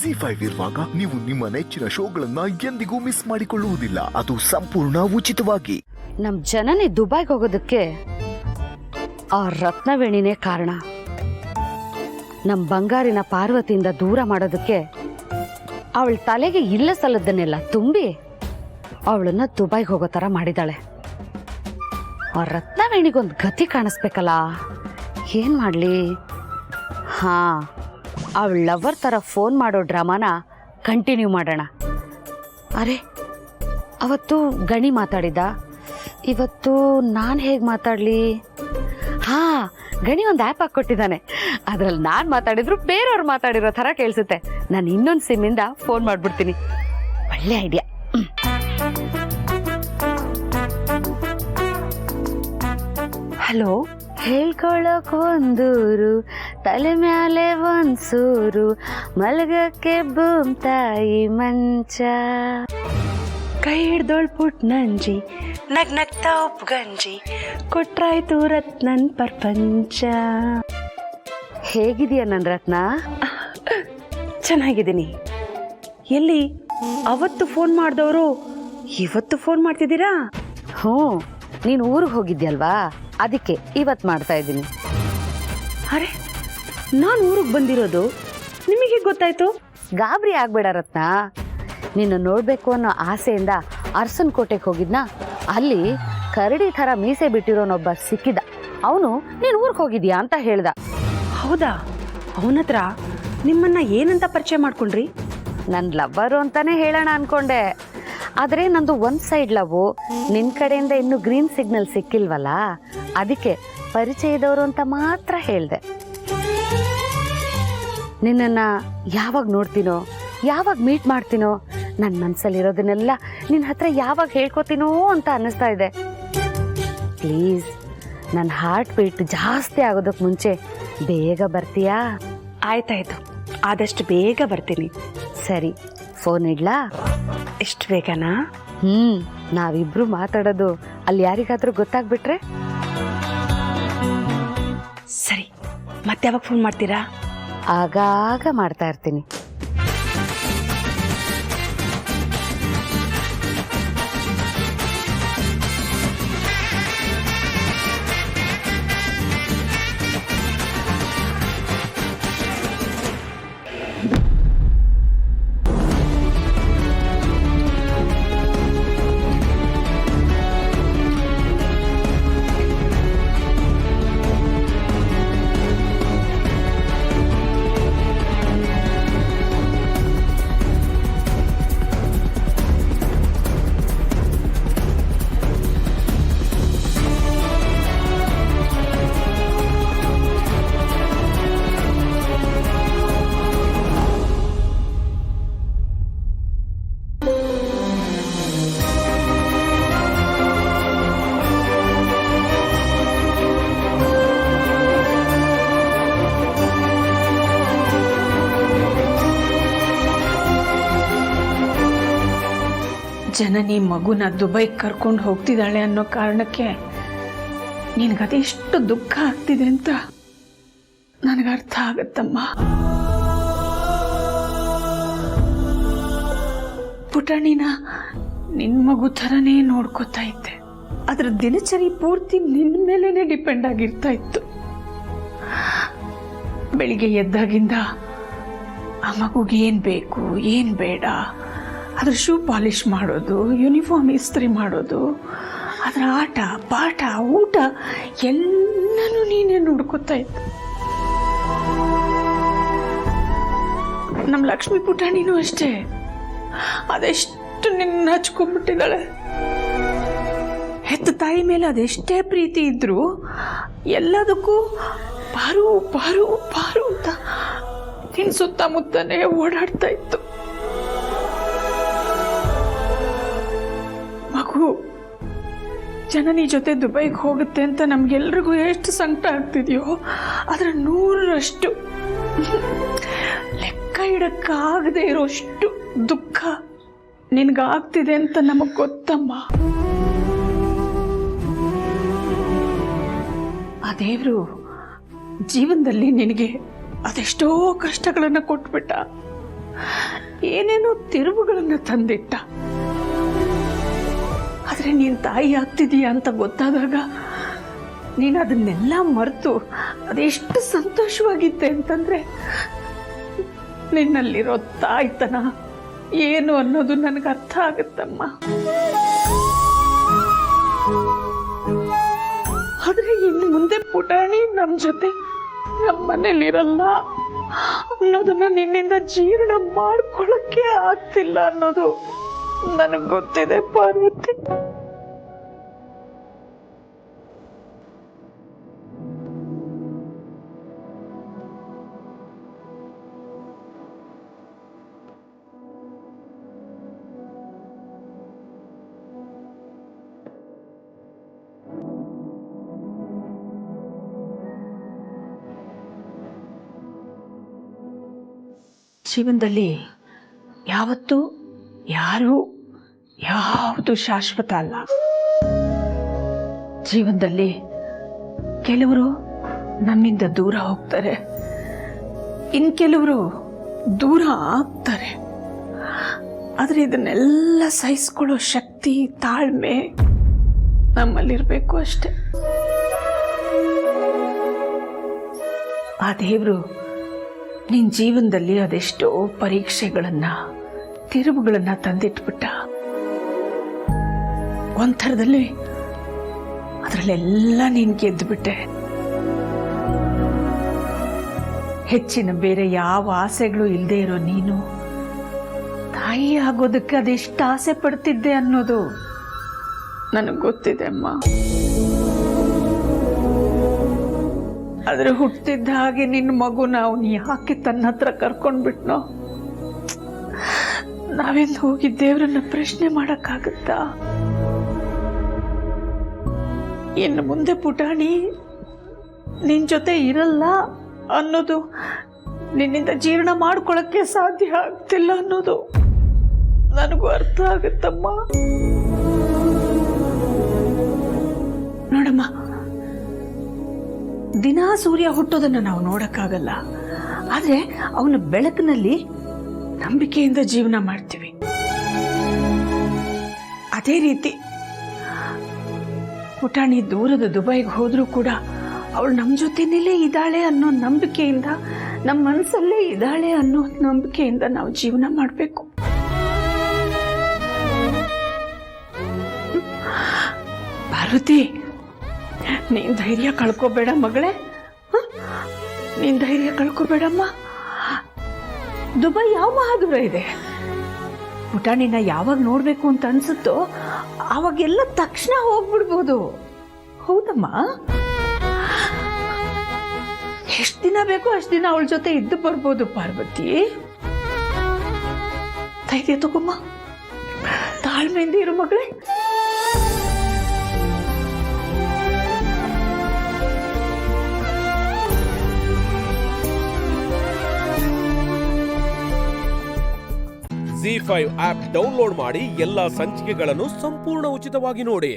ZEE5 ಇರುವಾಗ ನೀವು ನಿಮ್ಮ ನೆಚ್ಚಿನ ಶೋಗಳನ್ನ ಎಂದಿಗೂ ಮಿಸ್ ಮಾಡಿಕೊಳ್ಳುವುದಿಲ್ಲ. ಅದು ಸಂಪೂರ್ಣ ಉಚಿತವಾಗಿ. ನಮ್ ಜನನಿ ದುಬೈಗೆ ಹೋಗೋದಕ್ಕೆ ಆ ರತ್ನವೇಣಿನೇ ಕಾರಣ. ನಮ್ ಬಂಗಾರಿನ ಪಾರ್ವತಿಯಿಂದ ದೂರ ಮಾಡೋದಕ್ಕೆ ಅವಳ ತಲೆಗೆ ಇಲ್ಲ ಸಲ್ಲದನ್ನೆಲ್ಲ ತುಂಬಿ ಅವಳನ್ನ ದುಬೈಗೆ ಹೋಗೋ ತರ ಮಾಡಿದಾಳೆ. ಆ ರತ್ನವೇಣಿಗೊಂದು ಗತಿ ಕಾಣಿಸ್ಬೇಕಲ್ಲ, ಏನ್ ಮಾಡ್ಲಿ? ಹಾ, ಅವಳ ಲವರ್ ತರ ಫೋನ್ ಮಾಡೋ ಡ್ರಾಮಾನ ಕಂಟಿನ್ಯೂ ಮಾಡೋಣ. ಅರೆ, ಅವತ್ತು ಗಣಿ ಮಾತಾಡಿದ, ಇವತ್ತು ನಾನು ಹೇಗೆ ಮಾತಾಡಲಿ? ಹಾ, ಗಣಿ ಒಂದು ಆ್ಯಪ್ ಹಾಕ್ಕೊಟ್ಟಿದ್ದಾನೆ. ಅದ್ರಲ್ಲಿ ನಾನು ಮಾತಾಡಿದ್ರು ಬೇರೆಯವ್ರು ಮಾತಾಡಿರೋ ಥರ ಕೇಳಿಸುತ್ತೆ. ನಾನು ಇನ್ನೊಂದು ಸಿಮ್ಮಿಂದ ಫೋನ್ ಮಾಡಿಬಿಡ್ತೀನಿ. ಒಳ್ಳೆ ಐಡಿಯಾ. ಹಲೋ, ಹೇಳ್ಕೊಳಕ್ ಒಂದೂರು, ತಲೆ ಮ್ಯಾಲೆ ಒಂದ್ಸೂರು, ಮಲಗಕ್ಕೆ ಬೂಮ್ ತಾಯಿ ಮಂಚ, ಕೈ ಹಿಡ್ದೋಳ್ ಪುಟ್ ನಂಜಿ, ನಗ್ನಗ್ತಾ ಉಪ್ ಗಂಜಿ, ಕೊಟ್ರಾಯ್ತು ರತ್ನನ್ ಪ್ರಪಂಚ. ಹೇಗಿದೆಯಾ ನನ್ನ ರತ್ನ? ಚೆನ್ನಾಗಿದ್ದೀನಿ. ಎಲ್ಲಿ ಅವತ್ತು ಫೋನ್ ಮಾಡಿದವರು ಇವತ್ತು ಫೋನ್ ಮಾಡ್ತಿದ್ದೀರಾ? ಹ್ಞೂ, ನೀನು ಊರಿಗೆ ಹೋಗಿದ್ಯಲ್ವಾ, ಅದಕ್ಕೆ ಇವತ್ತು ಮಾಡ್ತಾ ಇದ್ದೀನಿ. ಅರೆ, ನಾನು ಊರಿಗೆ ಬಂದಿರೋದು ನಿಮಗೆ ಗೊತ್ತಾಯ್ತು? ಗಾಬರಿ ಆಗ್ಬೇಡ ರತ್ನ. ನಿನ್ನ ನೋಡಬೇಕು ಅನ್ನೋ ಆಸೆಯಿಂದ ಅರಸನ್ ಕೋಟೆಗೆ ಹೋಗಿದ್ನ. ಅಲ್ಲಿ ಕರಡಿ ಥರ ಮೀಸೆ ಬಿಟ್ಟಿರೋನೊಬ್ಬ ಸಿಕ್ಕಿದ. ಅವನು ನೀನು ಊರಿಗೆ ಹೋಗಿದ್ಯಾ ಅಂತ ಹೇಳ್ದ. ಹೌದಾ? ಅವನತ್ರ ನಿಮ್ಮನ್ನ ಏನಂತ ಪರಿಚಯ ಮಾಡ್ಕೊಂಡ್ರಿ? ನನ್ನ ಲವ್ವರು ಅಂತಾನೆ ಹೇಳೋಣ ಅನ್ಕೊಂಡೆ. ಆದರೆ ನಂದು ಒಂದು ಸೈಡ್ ಲವ್, ನಿನ್ನ ಕಡೆಯಿಂದ ಇನ್ನೂ ಗ್ರೀನ್ ಸಿಗ್ನಲ್ ಸಿಕ್ಕಿಲ್ವಲ್ಲ, ಅದಕ್ಕೆ ಪರಿಚಯದವರು ಅಂತ ಮಾತ್ರ ಹೇಳಿದೆ. ನಿನ್ನನ್ನು ಯಾವಾಗ ನೋಡ್ತೀನೋ, ಯಾವಾಗ ಮೀಟ್ ಮಾಡ್ತೀನೋ, ನನ್ನ ಮನಸ್ಸಲ್ಲಿರೋದನ್ನೆಲ್ಲ ನಿನ್ನ ಹತ್ರ ಯಾವಾಗ ಹೇಳ್ಕೊತೀನೋ ಅಂತ ಅನ್ನಿಸ್ತಾ ಇದೆ. ಪ್ಲೀಸ್, ನನ್ನ ಹಾರ್ಟ್ ಬೀಟ್ ಜಾಸ್ತಿ ಆಗೋದಕ್ಕೆ ಮುಂಚೆ ಬೇಗ ಬರ್ತೀಯಾ? ಆಯ್ತಾಯ್ತು, ಆದಷ್ಟು ಬೇಗ ಬರ್ತೀನಿ. ಸರಿ, ಫೋನ್ ಇಡ್ಲಾ? ಎಷ್ಟು ಬೇಗನಾ? ನಾವಿಬ್ರು ಮಾತಾಡೋದು ಅಲ್ಲಿ ಯಾರಿಗಾದ್ರೂ ಗೊತ್ತಾಗ್ಬಿಟ್ರೆ? ಸರಿ, ಮತ್ತೆ ಯಾವಾಗ ಫೋನ್ ಮಾಡ್ತೀರಾ? ಆಗಾಗ ಮಾಡ್ತಾ ಇರ್ತೀನಿ. ಜನನಿ ಮಗುನ ದುಬೈಗೆ ಕರ್ಕೊಂಡು ಹೋಗ್ತಿದ್ದಾಳೆ ಅನ್ನೋ ಕಾರಣಕ್ಕೆ ನಿನಗದೆಷ್ಟು ದುಃಖ ಆಗ್ತಿದೆ ಅಂತ ನನಗೆ ಅರ್ಥ ಆಗತ್ತಮ್ಮ. ಪುಟಾಣಿನ ನಿನ್ನ ಮಗು ಥರನೇ ನೋಡ್ಕೋತಾ ಇದ್ದೆ. ಅದರ ದಿನಚರಿ ಪೂರ್ತಿ ನಿನ್ನ ಮೇಲೇನೆ ಡಿಪೆಂಡ್ ಆಗಿರ್ತಾ ಇತ್ತು. ಬೆಳಿಗ್ಗೆ ಎದ್ದಾಗಿಂದ ಆ ಮಗುಗೆ ಏನು ಬೇಕು, ಏನು ಬೇಡ, ಅದ್ರ ಶೂ ಪಾಲಿಷ್ ಮಾಡೋದು, ಯೂನಿಫಾರ್ಮ್ ಇಸ್ತ್ರಿ ಮಾಡೋದು, ಅದರ ಆಟ ಪಾಠ ಊಟ ಎಲ್ಲನೂ ನೀನೇ ನೋಡ್ಕೋತಾ ಇತ್ತು. ನಮ್ಮ ಲಕ್ಷ್ಮೀ ಪುಟಾಣಿನೂ ಅಷ್ಟೇ, ಅದೆಷ್ಟು ನಿನ್ನ ಹಚ್ಕೊಂಡ್ಬಿಟ್ಟಿದ್ದಾಳೆ. ಹೆತ್ತ ತಾಯಿ ಮೇಲೆ ಅದೆಷ್ಟೇ ಪ್ರೀತಿ ಇದ್ರೂ ಎಲ್ಲದಕ್ಕೂ ಪಾರು ಪಾರು ಪಾರು ಅಂತ ನಿನ್ನ ಸುತ್ತಮುತ್ತನೇ ಓಡಾಡ್ತಾ ಇತ್ತು. ಮಗು ಜನನಿ ಜೊತೆ ದುಬೈಗೆ ಹೋಗುತ್ತೆ ಅಂತ ನಮ್ಗೆಲ್ರಿಗೂ ಎಷ್ಟು ಸಂಕಟ ಆಗ್ತಿದೆಯೋ ಅದರ 100ರಷ್ಟು ಲೆಕ್ಕ ಇಡಕ್ಕಾಗದೆ ಇರೋಷ್ಟು ದುಃಖ ನಿನ್ಗಾಗ್ತಿದೆ ಅಂತ ನಮಗ್ ಗೊತ್ತಮ್ಮ. ಆ ದೇವ್ರು ಜೀವನದಲ್ಲಿ ನಿನಗೆ ಅದೆಷ್ಟೋ ಕಷ್ಟಗಳನ್ನ ಕೊಟ್ಬಿಟ್ಟ. ಏನೇನೋ ತಿರುವುಗಳನ್ನು ತಂದಿಟ್ಟ. ಆದರೆ ನೀನು ತಾಯಿ ಆಗ್ತಿದೀಯ ಅಂತ ಗೊತ್ತಾದಾಗ ನೀನು ಅದನ್ನೆಲ್ಲ ಮರೆತು ಅದೆಷ್ಟು ಸಂತೋಷವಾಗಿದ್ದೆ ಅಂತಂದ್ರೆ ನಿನ್ನಲ್ಲಿರೋ ತಾಯ್ತನ ಏನು ಅನ್ನೋದು ನನಗೆ ಅರ್ಥ ಆಗುತ್ತಮ್ಮ. ಆದ್ರೆ ಇನ್ನು ಮುಂದೆ ಪುಟಾಣಿ ನಮ್ಮ ಜೊತೆ ನಮ್ಮ ಮನೇಲಿರಲ್ಲ ಅನ್ನೋದನ್ನ ನಿನ್ನಿಂದ ಜೀರ್ಣ ಮಾಡ್ಕೊಳ್ಳಕ್ಕೆ ಆಗ್ತಿಲ್ಲ ಅನ್ನೋದು ನನಗೆ ಗೊತ್ತಿದೆ ಪಾರ್ವತಿ. ಜೀವನದಲ್ಲಿ ಯಾವತ್ತೂ ಯಾವುದು ಶಾಶ್ವತ ಅಲ್ಲ. ಜೀವನದಲ್ಲಿ ಕೆಲವರು ನಮ್ಮಿಂದ ದೂರ ಹೋಗ್ತಾರೆ, ಇನ್ ಕೆಲವರು ದೂರ ಆಗ್ತಾರೆ. ಆದರೆ ಇದನ್ನೆಲ್ಲ ಸಹಿಸ್ಕೊಳ್ಳೋ ಶಕ್ತಿ, ತಾಳ್ಮೆ ನಮ್ಮಲ್ಲಿರಬೇಕು ಅಷ್ಟೆ. ಆ ದೇವರು ನಿನ್ನ ಜೀವನದಲ್ಲಿ ಅದೆಷ್ಟೋ ಪರೀಕ್ಷೆಗಳನ್ನ, ತಿರುವುಗಳನ್ನ ತಂದಿಟ್ಬಿಟ್ಟ. ಒಂಥರದಲ್ಲಿ ಅದರಲ್ಲೆಲ್ಲ ನೀನು ಗೆದ್ದುಬಿಟ್ಟೆ. ಹೆಚ್ಚಿನ ಬೇರೆ ಯಾವ ಆಸೆಗಳು ಇಲ್ಲದೆ ಇರೋ ನೀನು ತಾಯಿ ಆಗೋದಕ್ಕೆ ಅದೆಷ್ಟು ಆಸೆ ಪಡ್ತಿದ್ದೆ ಅನ್ನೋದು ನನಗೆ ಗೊತ್ತಿದೆ ಅಮ್ಮ. ಆದ್ರೆ ಹುಟ್ಟಿದ್ದ ಹಾಗೆ ನಿನ್ನ ಮಗುನ ಅವನು ಯಾಕೆ ತನ್ನ ಹತ್ರ ಕರ್ಕೊಂಡ್ಬಿಟ್ನೋ? ನಾವೆಲ್ಲ ಹೋಗಿ ದೇವ್ರನ್ನ ಪ್ರಶ್ನೆ ಮಾಡಕ್ಕಾಗತ್ತಾ? ಇನ್ನು ಮುಂದೆ ಪುಟಾಣಿ ನಿನ್ ಜೊತೆ ಇರಲ್ಲ ಅನ್ನೋದು ನಿನ್ನಿಂದ ಜೀರ್ಣ ಮಾಡ್ಕೊಳಕ್ಕೆ ಸಾಧ್ಯ ಆಗ್ತಿಲ್ಲ ಅನ್ನೋದು ನನಗೂ ಅರ್ಥ ಆಗುತ್ತಮ್ಮ. ನೋಡಮ್ಮ, ದಿನಾ ಸೂರ್ಯ ಹುಟ್ಟೋದನ್ನ ನಾವು ನೋಡಕ್ಕಾಗಲ್ಲ, ಆದ್ರೆ ಅವನ ಬೆಳಕಿನಲ್ಲಿ ನಂಬಿಕೆಯಿಂದ ಜೀವನ ಮಾಡ್ತೀವಿ. ಅದೇ ರೀತಿ ಪುಟಾಣಿ ದೂರದ ದುಬೈಗೆ ಹೋದ್ರೂ ಕೂಡ ಅವಳು ನಮ್ಮ ಜೊತೆನಲ್ಲೇ ಇದ್ದಾಳೆ ಅನ್ನೋ ನಂಬಿಕೆಯಿಂದ, ನಮ್ಮ ಮನಸ್ಸಲ್ಲೇ ಇದ್ದಾಳೆ ಅನ್ನೋ ನಂಬಿಕೆಯಿಂದ ನಾವು ಜೀವನ ಮಾಡಬೇಕು. ಪಾರ್ವತಿ, ನೀನ್ ಧೈರ್ಯ ಕಳ್ಕೋಬೇಡ ಮಗಳೇ, ನೀನ್ ಧೈರ್ಯ ಕಳ್ಕೋಬೇಡಮ್ಮ. ದುಬೈ ಯಾವ ಮಹಾದೂರ ಇದೆ. ಪುಟಾಣಿನ ಯಾವಾಗ ನೋಡ್ಬೇಕು ಅಂತ ಅನ್ಸುತ್ತೋ ಅವಾಗೆಲ್ಲ ತಕ್ಷಣ ಹೋಗ್ಬಿಡ್ಬೋದು. ಹೌದಮ್ಮ, ಎಷ್ಟು ದಿನ ಬೇಕೋ ಅಷ್ಟು ದಿನ ಅವಳ ಜೊತೆ ಇದ್ದು ಬರ್ಬೋದು. ಪಾರ್ವತಿ, ಧೈರ್ಯ ತಗೊಮ್ಮ, ತಾಳ್ಮೆಯಿಂದ ಇರು ಮಗಳೇ. ZEE5 ಆಪ್ ಡೌನ್ಲೋಡ್ ಮಾಡಿ ಎಲ್ಲಾ ಸಂಚಿಕೆಗಳನ್ನು ಸಂಪೂರ್ಣ ಉಚಿತವಾಗಿ ನೋಡಿ.